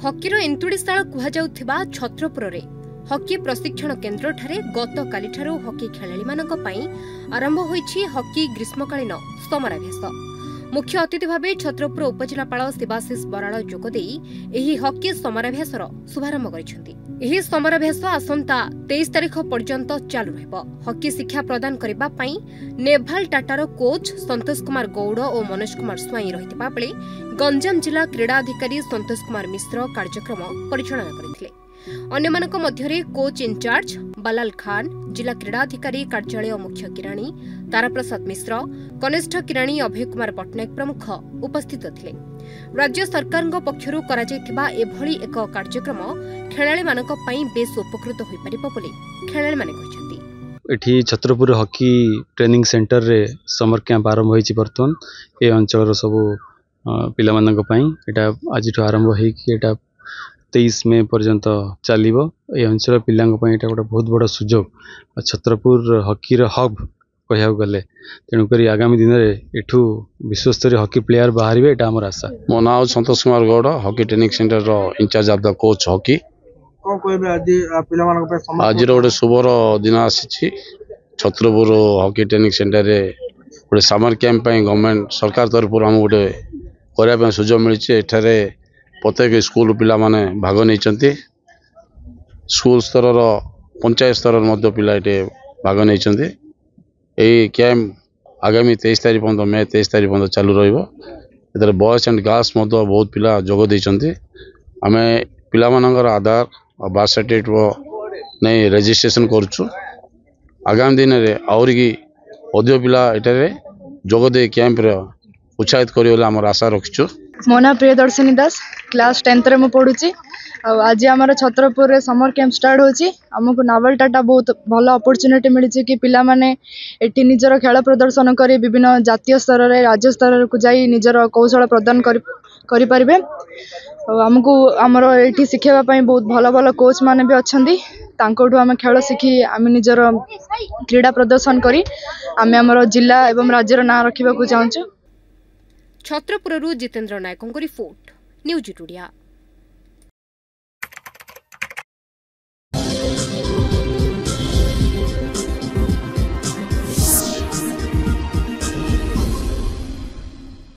हकीर एंतुड़ीशाला कुहाଯାउथिबा छत्रपुर हकी प्रशिक्षण केन्द्र ठारे गत कालीठारू हकी खेलाड़ी मानक पई आरंभ होईछि हकी ग्रीष्मकालीन समराभ्यास। मुख्य अतिथि भावे छत्रपुर उपजिलापाल शिवाशीष बराड़ जोगदेई एही हकी समराभ्यासर शुभारंभ करिसेंति। एही समराभ्यास आसंता 23 तारिख पर्यंत चालू रहबो। हकी शिक्षा प्रदान करिबा पई नेभाल टाटार कोच संतोष कुमार गौड़ और मनोज कुमार स्वाई रहितबा बेले गंजाम जिला क्रीड़ा अधिकारी संतोष कुमार मिश्र कार्यक्रम परिचालना करथिले। अन्यमानक मध्यरे कोच इंचार्ज बालाल खान, जिला क्रीड़ाधिकारी कार्यालय मुख्य किराणी ताराप्रसाद मिश्र, कनिष्ठ किराणी अभय कुमार पट्टनायक प्रमुख उपस्थित थिले। राज्य सरकार पक्षरु कराଯାଇथिबा एभली एक कार्यक्रम खेलाड़ी मानक पई बेस उपकृत होई परिबो बोली खेलाड़ी माने कहिसेंति। एठी छत्रपुर हॉकी ट्रेनिंग सेंटर रे समर कैंप आरंभ होईछि। बर्तमान ए अंचल रो सब पिला मानक पई एटा आज आरंभ होई कि एटा 23 मे पर्यंत चलिबो। ए अंचल पिलांग पई एटा गोटे बहुत बड़ सुजोग। छत्रपुर हॉकी रो हब कहया गले, तेणु करी आगामी दिन रे एठू विश्वस्तरीय हॉकी प्लेयर बाहरिबे एटा हमर आशा। मो नाम Santosh Kumar Gaur, hockey training centre रो incharge of the coach hockey. को कहबे आज पिला मानक पे समर आज रो गोटे शुभर दिन आसी छत्रपुर हॉकी ट्रेनिंग सेंटर रे गोटे समर कैंप पई गवर्नमेंट सरकार तरफ हम गोटे करया पे सुजोग मिलछि। एठारे प्रत्येक स्कूल पिला माने भाग नैचंती। स्कूल स्तर रो पंचायत स्तर मध्ये पिला एटे भाग नैचंती। एई कैंप आगामी 23 तारिख पर्यंत मे 23 तारिख पर्यंत चालू रहिबो। एतरे बॉयज एंड गर्ल्स मध्ये बहुत पिला जोग दैचंती। आमे पिला मानकर आधार और बार्थ सर्टिफिकेट नै रजिस्ट्रेशन करछु। आगामी दिन रे और की अधिक पिला एटारे जोग दे कैंप रे उत्साहित करियोला हमर आशा रखछु। मो ना प्रियदर्शिनी दास, क्लास 10th रे मो पढुची। आज आमर छत्रपुर रे समर कैंप स्टार्ट होची। हमको नावल टाटा बहुत भल अपॉर्चुनिटी मिली कि पिला माने एठी निजर खेल प्रदर्शन करी विभिन्न जातीय स्तर रे राज्य स्तर को जाई निजर कौशल प्रदान करि परिबे। हमको हमर एठी सिखेबा पई बहुत भल भल कोच माने भी अछंती। तांकोठु हम खेल सिखी आम निजर क्रीड़ा प्रदर्शन करी आम हमर जिला एवं राज्यर नाम रखिबा को चाहूछु। छत्रपुररू जितेन्द्र नायकों रिपोर्ट, न्यूज टुडिया।